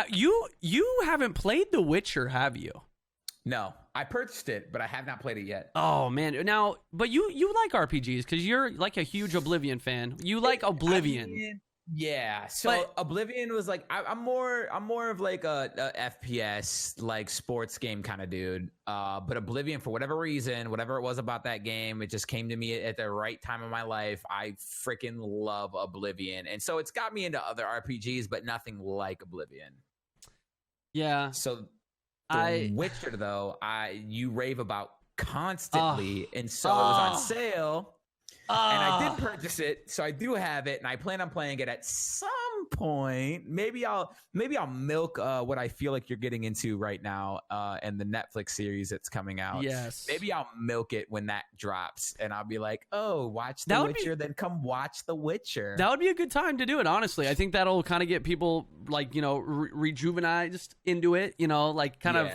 You haven't played The Witcher, have you? No, I purchased it, but I have not played it yet. Oh man, now, but you like RPGs because you're like a huge Oblivion fan. You like Oblivion. Yeah. So But- Oblivion was like I'm more of like a FPS like sports game kind of dude. But Oblivion, for whatever reason, whatever it was about that game, it just came to me at the right time of my life. I freaking love Oblivion, and so it's got me into other RPGs, but nothing like Oblivion. Yeah. So The Witcher, though, you rave about constantly, and so it was on sale. And I did purchase it, so I do have it, and I plan on playing it at some point. Maybe I'll milk what I feel like you're getting into right now, and the Netflix series that's coming out. Yes. Maybe I'll milk it when that drops, and I'll be like, "Oh, watch The Witcher, then come watch The Witcher." That would be a good time to do it. Honestly, I think that'll kind of get people like rejuvenized into it. Like kind of.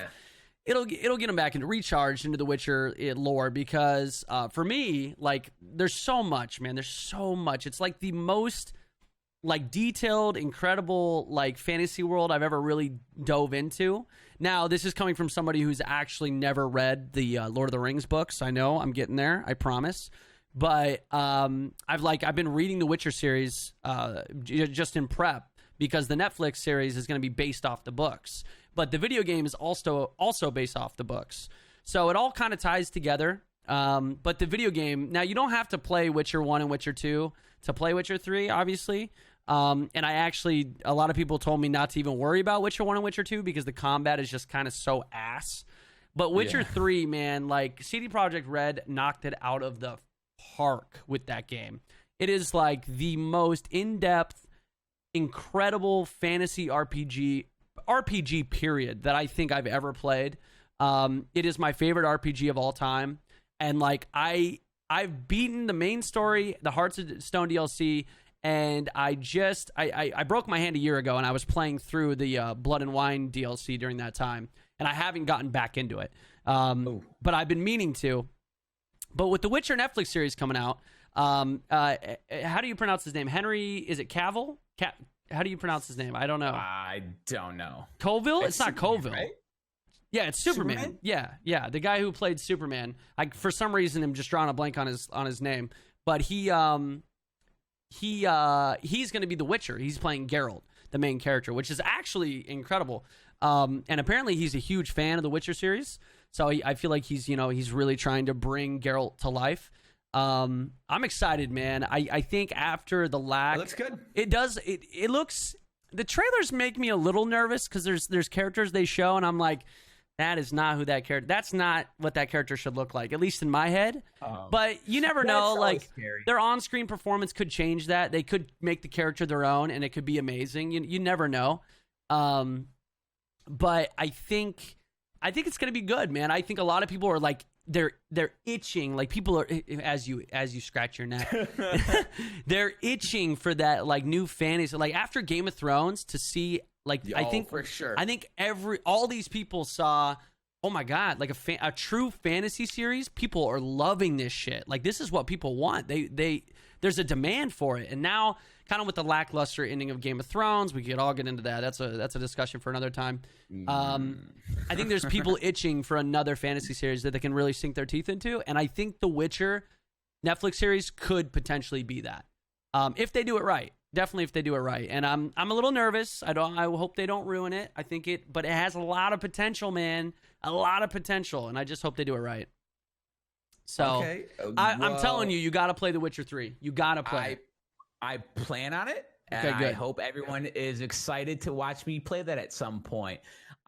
It'll get them back into recharged into the Witcher lore because for me, like, there's so much, man. There's so much. It's like the most like detailed, incredible like fantasy world I've ever really dove into. Now, this is coming from somebody who's actually never read the Lord of the Rings books. I know I'm getting there. I promise. But I've been reading the Witcher series just in prep because the Netflix series is going to be based off the books. But the video game is also based off the books. So it all kind of ties together. But the video game, now you don't have to play Witcher 1 and Witcher 2 to play Witcher 3, obviously. And a lot of people told me not to even worry about Witcher 1 and Witcher 2 because the combat is just kind of so ass. But Witcher 3, man, like CD Projekt Red knocked it out of the park with that game. It is like the most in-depth, incredible fantasy RPG period that I think I've ever played. It is my favorite RPG of all time, and like I've beaten the main story, the Hearts of Stone DLC, and I broke my hand a year ago, and I was playing through the Blood and Wine DLC during that time, and I haven't gotten back into it. But I've been meaning to. But with the Witcher Netflix series coming out, how do you pronounce his name? Henry? Is it Cavill? How do you pronounce his name? I don't know. I don't know. Colville? It's not Superman, Colville. right? Yeah, it's Superman. Yeah. The guy who played Superman. I for some reason am just drawing a blank on his name. But he's going to be the Witcher. He's playing Geralt, the main character, which is actually incredible. And apparently he's a huge fan of the Witcher series. So I feel like he's really trying to bring Geralt to life. I'm excited, man. I think after the lack, It looks good. It does. It looks. The trailers make me a little nervous because there's characters they show, and I'm like, that is not who that character. That's not what that character should look like, at least in my head. But you never know. Like scary. their on-screen performance could change that. They could make the character their own, and it could be amazing. You never know. But I think it's gonna be good, man. I think a lot of people are like. They're itching, like people are as you scratch your neck. They're itching for that like new fantasy, like after Game of Thrones to see like I think for sure. I think all these people saw, oh my god, like a true fantasy series. People are loving this shit. Like this is what people want. There's a demand for it, and now kind of with the lackluster ending of Game of Thrones, we could all get into that. That's a discussion for another time. I think there's people itching for another fantasy series that they can really sink their teeth into, and I think The Witcher Netflix series could potentially be that if they do it right. Definitely, if they do it right. And I'm a little nervous. I hope they don't ruin it. But it has a lot of potential, man. A lot of potential, and I just hope they do it right. So okay. I'm telling you, you got to play The Witcher 3. You got to play it. I plan on it, Okay, and good. I hope everyone is excited to watch me play that at some point.